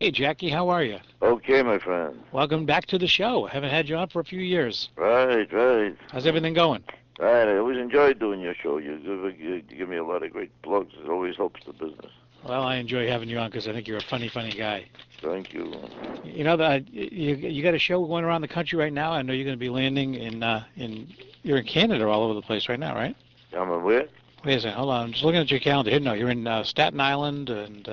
Hey, Jackie, how are you? Okay, my friend. Welcome back to the show. Haven't had you on for a few years. Right, right. How's everything going? Right. I always enjoy doing your show. You give me a lot of great plugs. It always helps the business. Well, I enjoy having you on because I think you're a funny, funny guy. Thank you. You know that you got a show going around the country right now. I know you're going to be landing in you're in Canada all over the place right now, right? I'm aware. Wait a second, hold on. I'm just looking at your calendar here. No, you're in Staten Island, and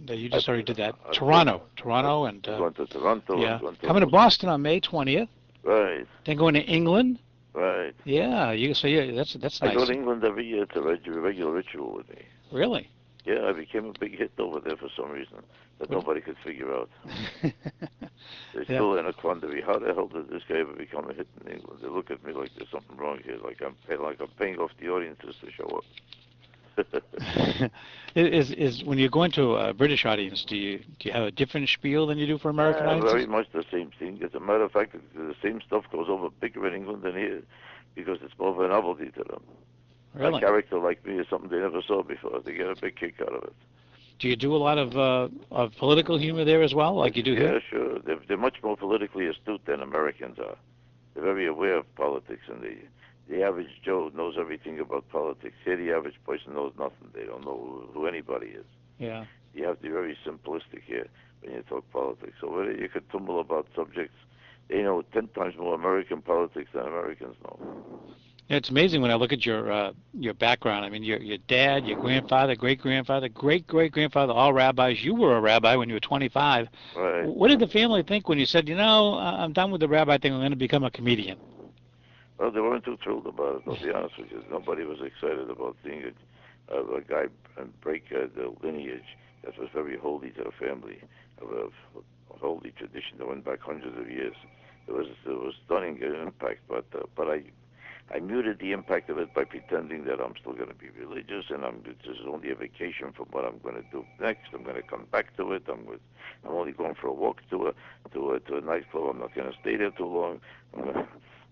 you I, just already did that. I'm going. Toronto, and I'm going to Toronto. I'm yeah, going to coming to Boston. Boston on May 20th. Right, Then going to England. right. Yeah, yeah, that's I go nice. to England every year. It's a regular ritual with me. Really? Yeah, I became a big hit over there for some reason that What? nobody could figure out. They're Yeah. still in a quandary. How the hell did this guy ever become a hit in England? They look at me like there's something wrong here. Like I'm paying off the audiences to show up. Is when you're going to a British audience, do you have a different spiel than you do for American Very audiences? much the same thing. As a matter of fact, the same stuff goes over bigger in England than here because it's more of a novelty to them. A Really? character like me is something they never saw before. They get a big kick out of it. Do you do a lot of political humor there as well, like you do here? Yeah, sure. They're much more politically astute than Americans are. They're very aware of politics, and the average Joe knows everything about politics. Here, the average person knows nothing. They don't know who anybody is. Yeah. You have to be very simplistic here when you talk politics. So whether you could tumble about subjects, they know 10 times more American politics than Americans know. Yeah, it's amazing when I look at your background. I mean, your dad, your grandfather, great grandfather, great great grandfather, all rabbis. You were a rabbi when you were 25. Right. What did the family think when you said, I'm done with the rabbi thing. I'm going to become a comedian? Well, they weren't too thrilled about it, I'll be honest with you. Nobody was excited about seeing a guy break the lineage that was very holy to the family, of a holy tradition that went back hundreds of years. It was stunning impact, but I muted the impact of it by pretending that I'm still going to be religious and this is only a vacation from what I'm going to do next. I'm going to come back to it. I'm only going for a walk to a nightclub. I'm not going to stay there too long. I'm going to,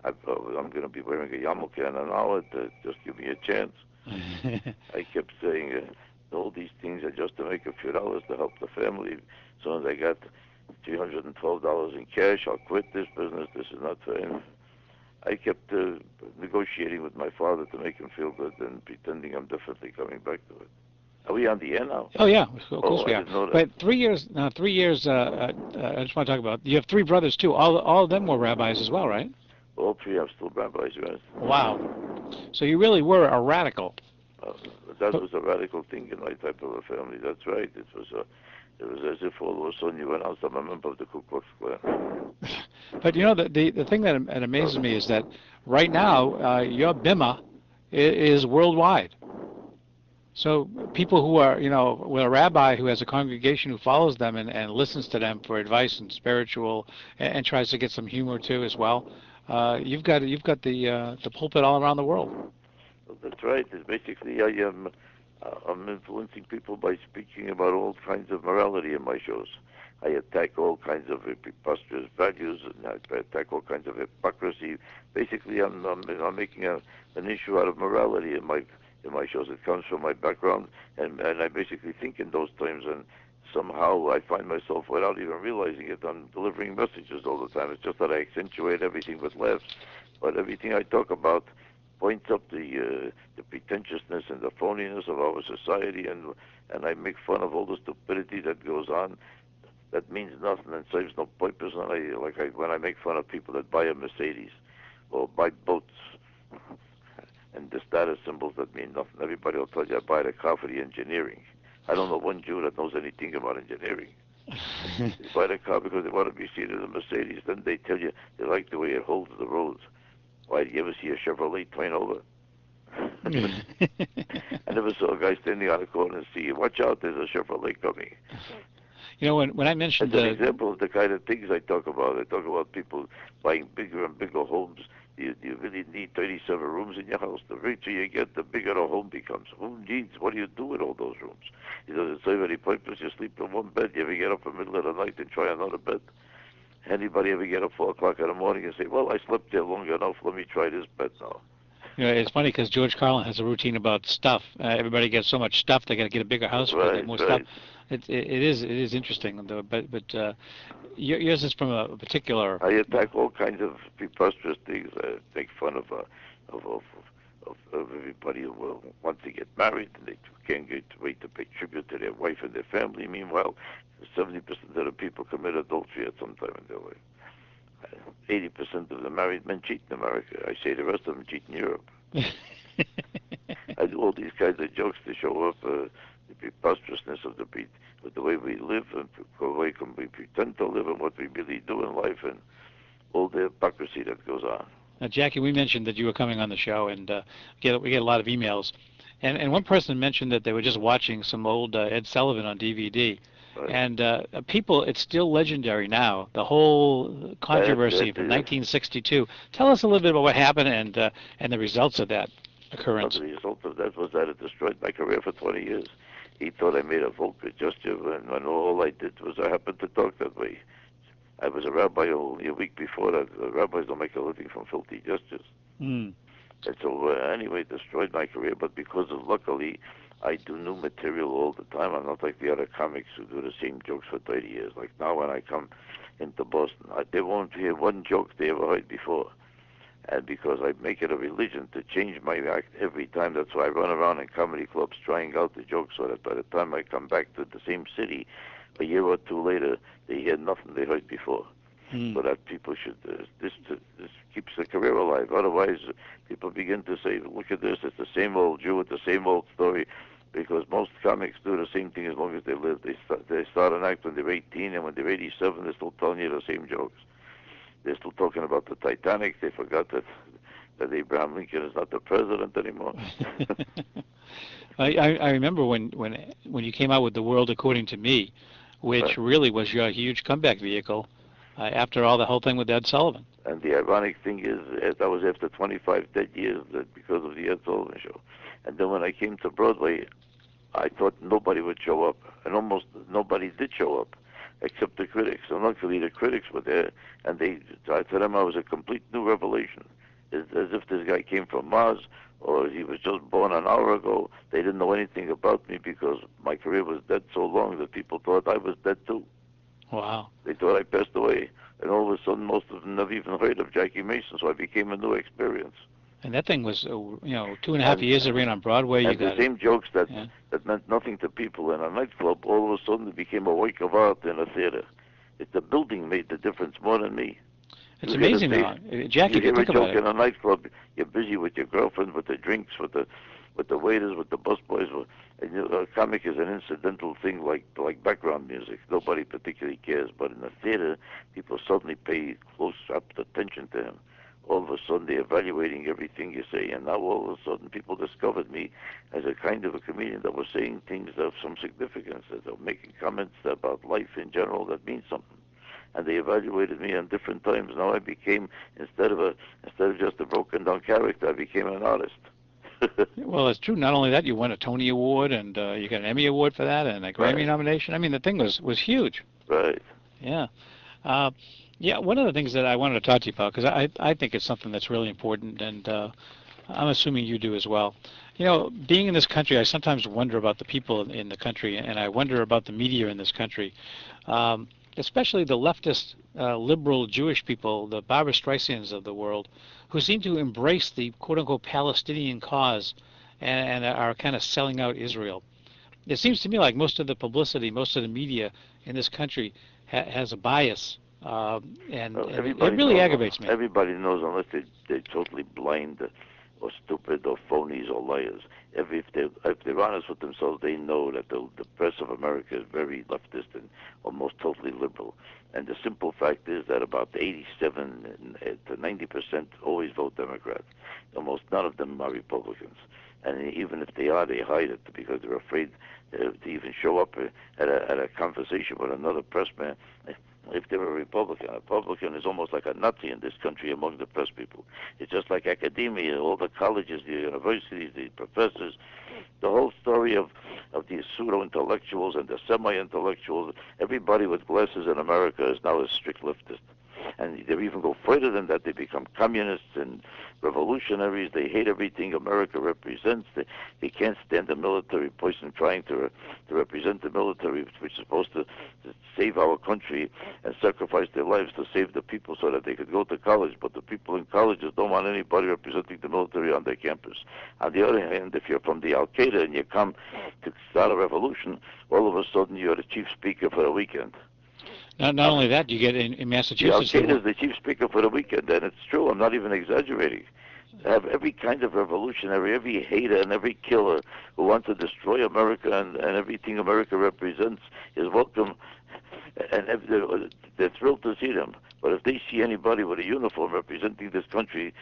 I'm going to be wearing a yarmulke in an hour to just give me a chance. I kept saying all these things are just to make a few dollars to help the family. As soon as I got $312 in cash, I'll quit this business. This is not for him. I kept negotiating with my father to make him feel good and pretending I'm definitely coming back to it. Are we on the air now? Oh yeah, of Oh, course I we are. didn't know that. But 3 years, now 3 years. I just want to talk about. You have three brothers too. All of them were rabbis as well, right? All three are still rabbis, right? Wow. So you really were a radical. Uh, that But was a radical thing in my type of a family. That's right. It was as if all of a sudden you announced I'm a member of the Ku Klux Klan. but the thing that amazes me is that right now your bima is worldwide. So people who are with a rabbi who has a congregation who follows them and listens to them for advice and spiritual and tries to get some humor too as well. You've got the pulpit all around the world. Well, that's right. It's basically I'm influencing people by speaking about all kinds of morality in my shows. I attack all kinds of preposterous values, and I attack all kinds of hypocrisy. Basically, I'm making an issue out of morality in my shows. It comes from my background, and I basically think in those terms. And somehow I find myself, without even realizing it, I'm delivering messages all the time. It's just that I accentuate everything with laughs, but everything I talk about points up the pretentiousness and the phoniness of our society, and I make fun of all the stupidity that goes on that means nothing and serves no purpose. And when I make fun of people that buy a Mercedes or buy boats and the status symbols that mean nothing. Everybody will tell you I buy the car for the engineering. I don't know one Jew that knows anything about engineering. They buy the car because they want to be seated in a Mercedes. Then they tell you they like the way it holds the roads. Why, do you ever see a Chevrolet turn over? I never saw a guy standing on the corner and see, watch out, there's a Chevrolet coming. When I As mentioned an example of the kind of things I talk about people buying bigger and bigger homes. You really need 37 rooms in your house. The richer you get, the bigger the home becomes. Who needs? What do you do with all those rooms? It doesn't serve any purpose. You sleep in one bed. You ever get up in the middle of the night and try another bed? Anybody ever get up 4 o'clock in the morning and say, well, I slept there long enough. Let me try this bed now. You know, it's funny because George Carlin has a routine about stuff. Everybody gets so much stuff, they got to get a bigger house for Right, more stuff. right. It is interesting, though. But yours is from a particular. I attack all kinds of preposterous things. I make fun of, of, of everybody who wants to get married and they can't wait to pay tribute to their wife and their family. Meanwhile, 70% of the people commit adultery at some time in their life. 80% of the married men cheat in America. I say the rest of them cheat in Europe. I do all these kinds of jokes to show up the preposterousness of the way we live and the way we pretend to live and what we really do in life and all the hypocrisy that goes on. Now, Jackie, we mentioned that you were coming on the show, and we get a lot of emails. And one person mentioned that they were just watching some old Ed Sullivan on DVD. Right. And people, it's still legendary now, the whole controversy from 1962. Tell us a little bit about what happened and the results of that occurrence. Well, the result of that was that it destroyed my career for 20 years. He thought I made a vulgar gesture when all I did was I happened to talk that way. I was a rabbi only a week before that. Rabbis don't make a living from filthy gestures. Mm. And so anyway, it destroyed my career, but because of luckily, I do new material all the time. I'm not like the other comics who do the same jokes for 30 years. Like now when I come into Boston, they won't hear one joke they ever heard before. And because I make it a religion to change my act every time, that's why I run around in comedy clubs trying out the jokes so that by the time I come back to the same city, a year or two later, they hear nothing they heard before. So that people should, this keeps the career alive. Otherwise, people begin to say, look at this, it's the same old Jew with the same old story, because most comics do the same thing as long as they live. They start an act when they're 18, and when they're 87, they're still telling you the same jokes. They're still talking about the Titanic. They forgot that Abraham Lincoln is not the president anymore. I remember when you came out with The World According to Me, which really was your huge comeback vehicle after the whole thing with Ed Sullivan. And the ironic thing is that was after 25 dead years because of the Ed Sullivan Show. And then when I came to Broadway, I thought nobody would show up, and almost nobody did show up, except the critics. And luckily the critics were there, and to them I was a complete new revelation. As if this guy came from Mars, or he was just born an hour ago. They didn't know anything about me because my career was dead so long that people thought I was dead too. Wow. They thought I passed away. And all of a sudden, most of them never even heard of Jackie Mason, so I became a new experience. And that thing was, 2.5 years it ran on Broadway. And the same jokes that meant nothing to people in a nightclub, all of a sudden it became a work of art in a theater. The building made the difference more than me. It's amazing, Jackie. You hear think a about joke in a nightclub, you're busy with your girlfriend, with the drinks, with the waiters, with the busboys. And a comic is an incidental thing, like background music. Nobody particularly cares. But in the theater, people suddenly pay close up attention to him. All of a sudden, they're evaluating everything you say. And now all of a sudden, people discovered me as a kind of a comedian that was saying things of some significance, that were making comments about life in general that mean something. And they evaluated me on different times. Now I became, instead of just a broken down character, I became an artist. Well, it's true. Not only that, you won a Tony Award, and you got an Emmy Award for that, and a Grammy nomination. I mean, the thing was huge. Right. Yeah. One of the things that I wanted to talk to you about, because I think it's something that's really important, and I'm assuming you do as well. Being in this country, I sometimes wonder about the people in the country, and I wonder about the media in this country. Especially the leftist, liberal Jewish people, the Barbra Streisands of the world, who seem to embrace the quote-unquote Palestinian cause and are kind of selling out Israel. It seems to me like most of the publicity, most of the media in this country has a bias, and it really aggravates me. Everybody knows, unless they're totally blind or stupid or phonies or liars. If they're honest with themselves, they know that the press of America is very leftist and almost totally liberal. And the simple fact is that about 87 to 90% always vote Democrat. Almost none of them are Republicans. And even if they are, they hide it because they're afraid to even show up at a conversation with another pressman. If they're a Republican is almost like a Nazi in this country among the press people. It's just like academia, all the colleges, the universities, the professors, the whole story of the pseudo-intellectuals and the semi-intellectuals. Everybody with glasses in America is now a strict leftist. And they even go further than that. They become communists and revolutionaries. They hate everything America represents. They can't stand the military person trying to represent the military, which is supposed to save our country and sacrifice their lives to save the people so that they could go to college. But the people in colleges don't want anybody representing the military on their campus. On the other hand, if you're from the Al-Qaeda and you come to start a revolution, all of a sudden you're the chief speaker for the weekend. Not only that, you get in Massachusetts. The Al-Qaeda is the chief speaker for the weekend, and it's true. I'm not even exaggerating. Have every kind of revolutionary, every hater and every killer who wants to destroy America and everything America represents is welcome, and they're thrilled to see them. But if they see anybody with a uniform representing this country,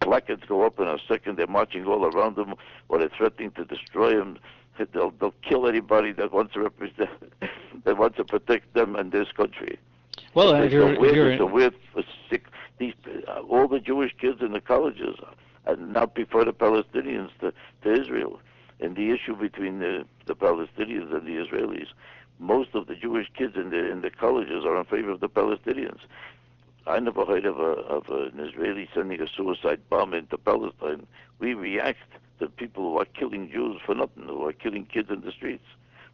placards go up in a second. They're marching all around them, or they're threatening to destroy them. They'll kill anybody that wants to represent, that wants to protect them and this country. Well, it's a weird sick. All the Jewish kids in the colleges now prefer the Palestinians to Israel. And the issue between the Palestinians and the Israelis, most of the Jewish kids in the colleges are in favor of the Palestinians. I never heard of an Israeli sending a suicide bomb into Palestine. We react to people who are killing Jews for nothing, who are killing kids in the streets.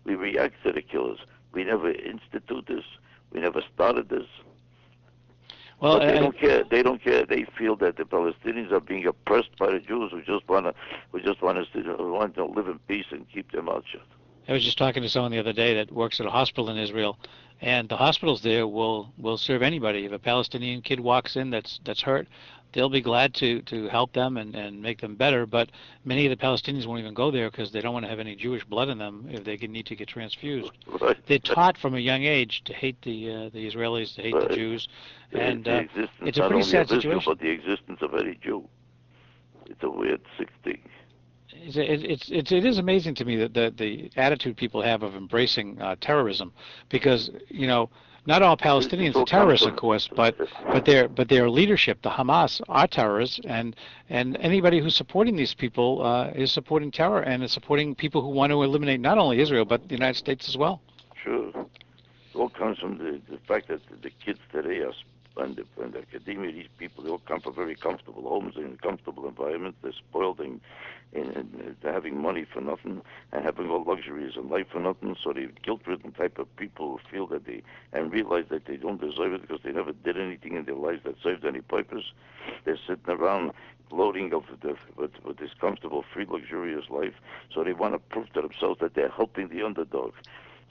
We react to the killers. We never institute this. We never started this. Well, but they don't care. They don't care. They feel that the Palestinians are being oppressed by the Jews who just want to live in peace and keep their mouth shut. I was just talking to someone the other day that works at a hospital in Israel, and the hospitals there will serve anybody. If a Palestinian kid walks in that's hurt, they'll be glad to help them and make them better. But many of the Palestinians won't even go there because they don't want to have any Jewish blood in them if they need to get transfused. Right. They're taught from a young age to hate the Israelis, to hate the Jews, and it's a pretty sad situation. But the existence of any Jew, it's a weird, sick thing. It is amazing to me that the attitude people have of embracing terrorism, because not all Palestinians are terrorists, of course, but their leadership, the Hamas, are terrorists, and anybody who's supporting these people is supporting terror and is supporting people who want to eliminate not only Israel but the United States as well. Sure, it all comes from the fact that the kids today are. And the academia, these people, they all come from very comfortable homes and comfortable environments. They're spoiled and they're having money for nothing and having all luxuries in life for nothing. So they're guilt-ridden type of people who feel that and realize that they don't deserve it because they never did anything in their lives that served any purpose. They're sitting around gloating with this comfortable, free, luxurious life. So they want to prove to themselves that they're helping the underdog.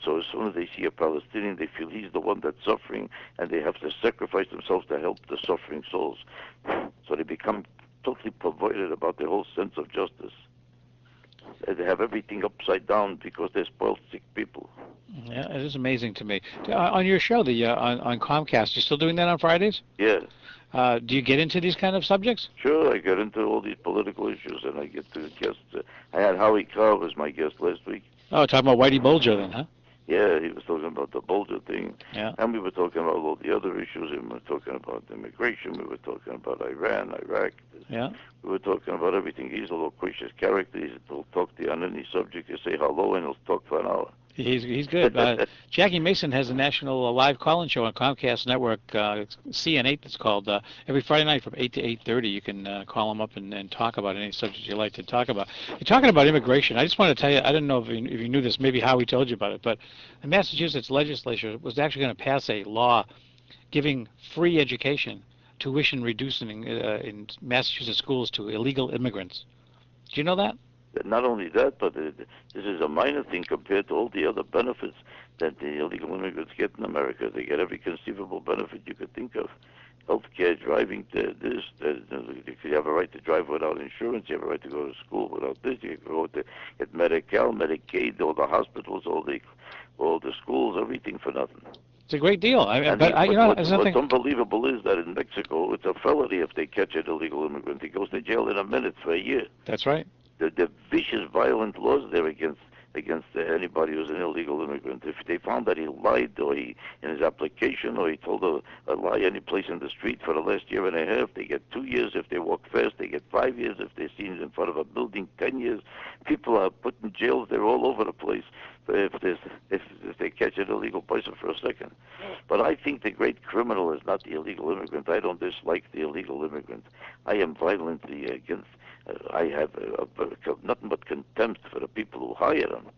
So as soon as they see a Palestinian, they feel he's the one that's suffering, and they have to sacrifice themselves to help the suffering souls. So they become totally perverted about their whole sense of justice. They have everything upside down because they're spoiled, sick people. Yeah, it is amazing to me. On your show, on Comcast, you still doing that on Fridays? Yeah. Do you get into these kind of subjects? Sure, I get into all these political issues, and I get to guests. I had Howie Carr as my guest last week. Oh, talking about Whitey Bulger then, huh? Yeah, he was talking about the Bulger thing. Yeah. And we were talking about all the other issues. We were talking about immigration. We were talking about Iran, Iraq. Yeah. We were talking about everything. He's a loquacious character. He'll talk to you on any subject. You say hello, and he'll talk for an hour. He's good. Jackie Mason has a national live call-in show on Comcast Network, CN8 it's called. Every Friday night from 8 to 8:30, you can call him up and talk about any subject you like to talk about. You're talking about immigration. I just want to tell you, I didn't know if you knew this, maybe Howie told you about it, but the Massachusetts legislature was actually going to pass a law giving free education, tuition reducing in Massachusetts schools to illegal immigrants. Do you know that? Not only that, but this is a minor thing compared to all the other benefits that the illegal immigrants get in America. They get every conceivable benefit you could think of. Healthcare, driving, you have a right to drive without insurance. You have a right to go to school without this. You can go to get Medi-Cal, Medicaid, all the hospitals, all the schools, everything for nothing. It's a great deal. What's unbelievable is that in Mexico, it's a felony if they catch an illegal immigrant. He goes to jail in a minute for a year. That's right. The vicious, violent laws there against anybody who's an illegal immigrant. If they found that he lied or in his application or he told a lie any place in the street for the last year and a half, they get 2 years. If they walk fast, they get 5 years. If they're seen in front of a building, 10 years. People are put in jails. They're all over the place if they catch an illegal person for a second. But I think the great criminal is not the illegal immigrant. I don't dislike the illegal immigrant. I am violently against. I have nothing but contempt for the people who hire them.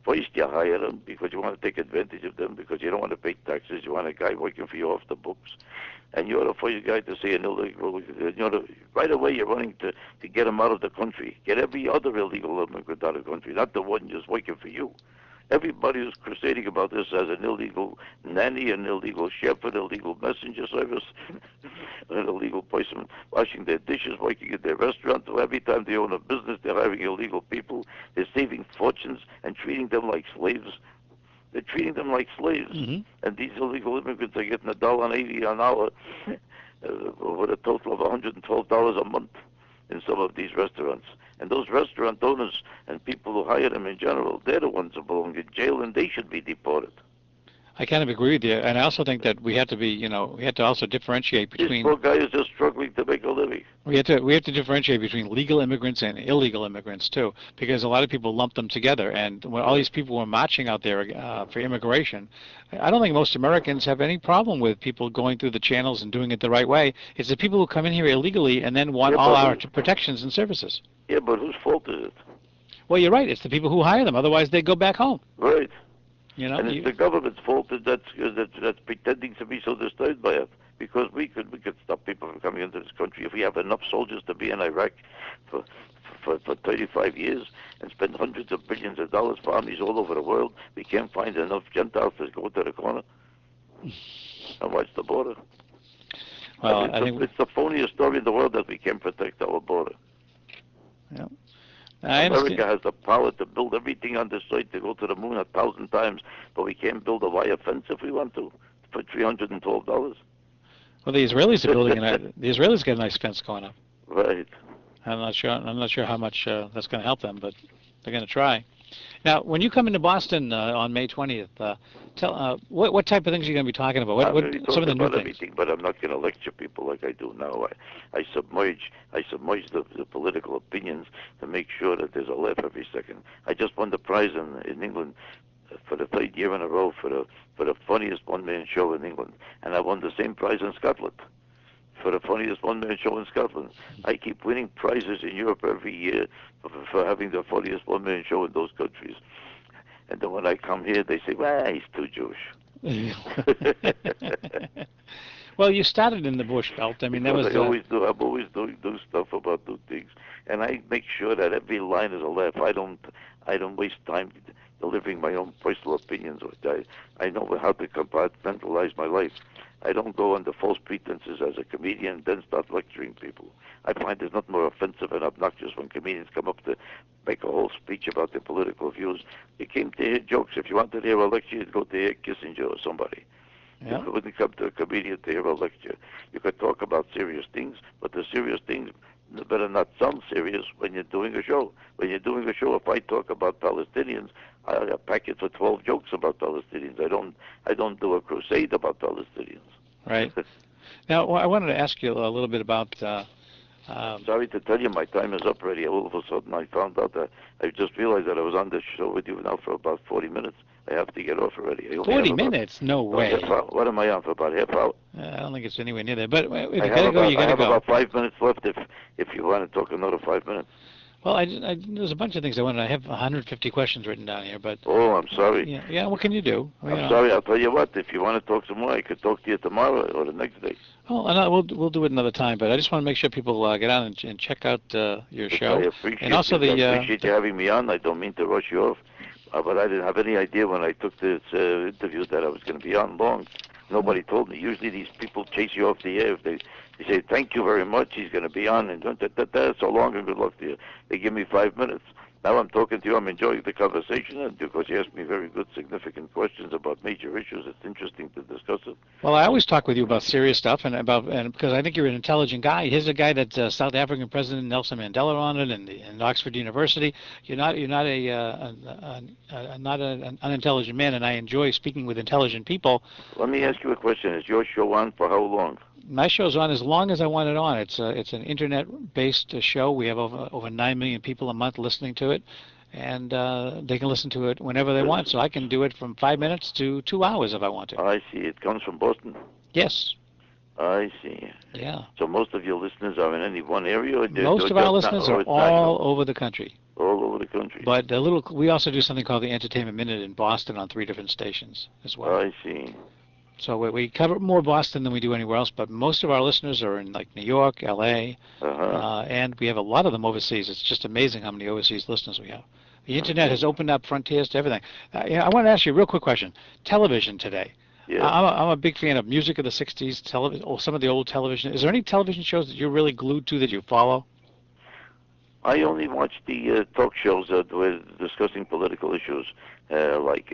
First, you hire them because you want to take advantage of them, because you don't want to pay taxes. You want a guy working for you off the books. And you're the first guy to say an illegal, right away you're running to get him out of the country. Get every other illegal immigrant out of the country, not the one just working for you. Everybody who's crusading about this as an illegal nanny, an illegal chef, an illegal messenger service, an illegal person washing their dishes, working at their restaurant. So every time they own a business, they're hiring illegal people. They're saving fortunes and treating them like slaves. They're treating them like slaves. Mm-hmm. And these illegal immigrants are getting $1.80 an hour with a total of $112 a month in some of these restaurants. And those restaurant owners and people who hire them in general, they're the ones who belong in jail, and they should be deported. I kind of agree with you, and I also think that we have to be, we have to also differentiate between. This poor guy is just struggling to make a living. We have to differentiate between legal immigrants and illegal immigrants too, because a lot of people lump them together. And when all these people were marching out there for immigration, I don't think most Americans have any problem with people going through the channels and doing it the right way. It's the people who come in here illegally and then want all our protections and services. Yeah, but whose fault is it? Well, you're right. It's the people who hire them. Otherwise, they go back home. Right. And it's the government's fault that's pretending to be so disturbed by it. Because we could stop people from coming into this country if we have enough soldiers to be in Iraq for 35 years and spend hundreds of billions of dollars for armies all over the world. We can't find enough Gentiles to go to the corner and watch the border. Well, it's the phoniest story in the world that we can't protect our border. Yeah. America has the power to build everything on this site, to go to the moon 1,000 times, but we can't build a wire fence if we want to for $312. Well, the Israelis are building the Israelis got a nice fence going up. Right. I'm not sure how much that's going to help them, but they're going to try. Now, when you come into Boston on May 20th, tell what type of things are you going to be talking about? What some of the new things? Everything, but I'm not going to lecture people like I do now. I submerge the political opinions to make sure that there's a laugh every second. I just won the prize in England for the third year in a row for the funniest one-man show in England, and I won the same prize in Scotland for the funniest one-man show in Scotland. I keep winning prizes in Europe every year for having the funniest one-man show in those countries. And then when I come here, they say, well, he's too Jewish. Well, you started in the Bush Belt. I mean, that was... always do. I'm always doing stuff about new things. And I make sure that every line is a laugh. I don't waste time delivering my own personal opinions. I know how to compartmentalize my life. I don't go under false pretenses as a comedian and then start lecturing people. I find there's nothing more offensive and obnoxious when comedians come up to make a whole speech about their political views. You came to hear jokes. If you wanted to hear a lecture, you'd go to hear Kissinger or somebody. Yeah. You wouldn't come to a comedian to hear a lecture. You could talk about serious things, but the serious things better not sound serious when you're doing a show. When you're doing a show, if I talk about Palestinians, I pack it for 12 jokes about Palestinians. I don't do a crusade about Palestinians. Right. Now, I wanted to ask you a little bit about... Sorry to tell you, my time is up already. All of a sudden, I found out that I just realized that I was on this show with you now for about 40 minutes. I have to get off already. 40 minutes? No way. What am I on for, about half hour? I don't think it's anywhere near that. But if you gotta go, you gotta go. I have about 5 minutes left if you want to talk another 5 minutes. Well, there's a bunch of things I wanted. I have 150 questions written down here, but... Oh, I'm sorry. Yeah, what can you do? I'm sorry. I'll tell you what. If you want to talk some more, I could talk to you tomorrow or the next day. Oh, and we'll do it another time, but I just want to make sure people get on and check out your show. I appreciate and also I appreciate you having me on. I don't mean to rush you off, but I didn't have any idea when I took this interview that I was going to be on long. Nobody told me. Usually these people chase you off the air. If they say, thank you very much, he's going to be on, and so long and good luck to you. They give me 5 minutes. Now I'm talking to you. I'm enjoying the conversation, and because you asked me very good, significant questions about major issues, it's interesting to discuss it. Well, I always talk with you about serious stuff, and because I think you're an intelligent guy. Here's a guy that South African President Nelson Mandela honored, and Oxford University. You're not an unintelligent man, and I enjoy speaking with intelligent people. Let me ask you a question. Is your show on for how long? My show's on as long as I want it on. It's an internet-based show. We have over 9 million people a month listening to it, and they can listen to it whenever they want. So I can do it from 5 minutes to 2 hours if I want to. I see. It comes from Boston. Yes. I see. Yeah. So most of your listeners are in any one area? Or Most of our listeners are all over the country. All over the country. But we also do something called the Entertainment Minute in Boston on 3 different stations as well. I see. So we cover more Boston than we do anywhere else, but most of our listeners are in like New York, L.A., and we have a lot of them overseas. It's just amazing how many overseas listeners we have. The Internet has opened up frontiers to everything. I want to ask you a real quick question. Television today. Yeah. I'm a big fan of music of the 60s, television, or some of the old television. Is there any television shows that you're really glued to that you follow? I only watch the talk shows that were discussing political issues, like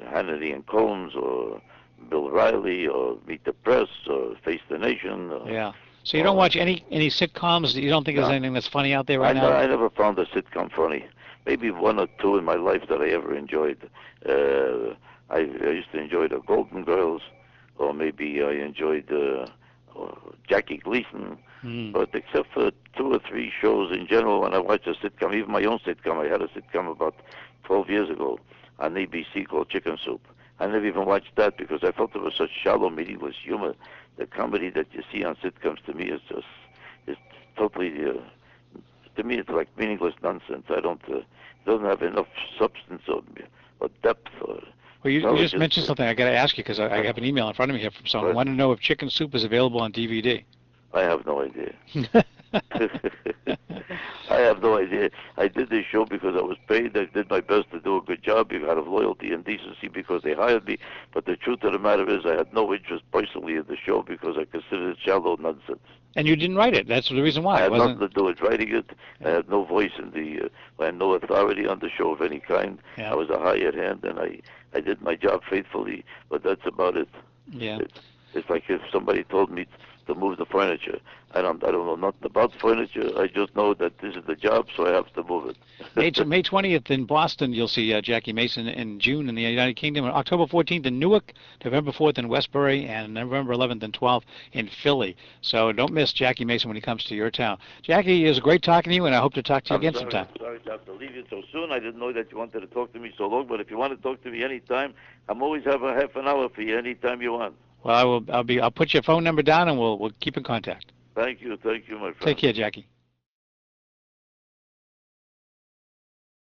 Hannity and Combs, or Bill Riley, or Meet the Press, or Face the Nation. Yeah. So you don't watch any sitcoms? You don't think there's anything that's funny out there right now? I never found a sitcom funny. Maybe one or two in my life that I ever enjoyed. I used to enjoy the Golden Girls, or maybe I enjoyed Jackie Gleason. But except for 2 or 3 shows in general, when I watch a sitcom, even my own sitcom, I had a sitcom about 12 years ago on ABC called Chicken Soup. I never even watched that because I felt it was such shallow, meaningless humor. The comedy that you see on sitcoms to me is totally, to me it's like meaningless nonsense. It doesn't have enough substance or depth. Well, you just mentioned something I got to ask you because I have an email in front of me here from someone. I want to know if Chicken Soup is available on DVD. I have no idea. I have no idea. I did this show because I was paid. I did my best to do a good job out of loyalty and decency because they hired me. But the truth of the matter is I had no interest personally in the show because I considered it shallow nonsense. And you didn't write it. That's the reason why. I had nothing to do with writing it. I had no voice in I had no authority on the show of any kind. Yeah. I was a hired hand, and I did my job faithfully, but that's about it. Yeah. It's like if somebody told me to move the furniture. I don't know nothing about furniture. I just know that this is the job, so I have to move it. May 20th in Boston, you'll see Jackie Mason. In June in the United Kingdom, October 14th in Newark, November 4th in Westbury, and November 11th and 12th in Philly. So don't miss Jackie Mason when he comes to your town. Jackie, it was great talking to you, and I hope to talk to you again sometime. I'm sorry to have to leave you so soon. I didn't know that you wanted to talk to me so long, but if you want to talk to me anytime, I'm always have a half an hour for you anytime you want. Well, I'll put your phone number down, and we'll keep in contact. Thank you, my friend. Take care, Jackie.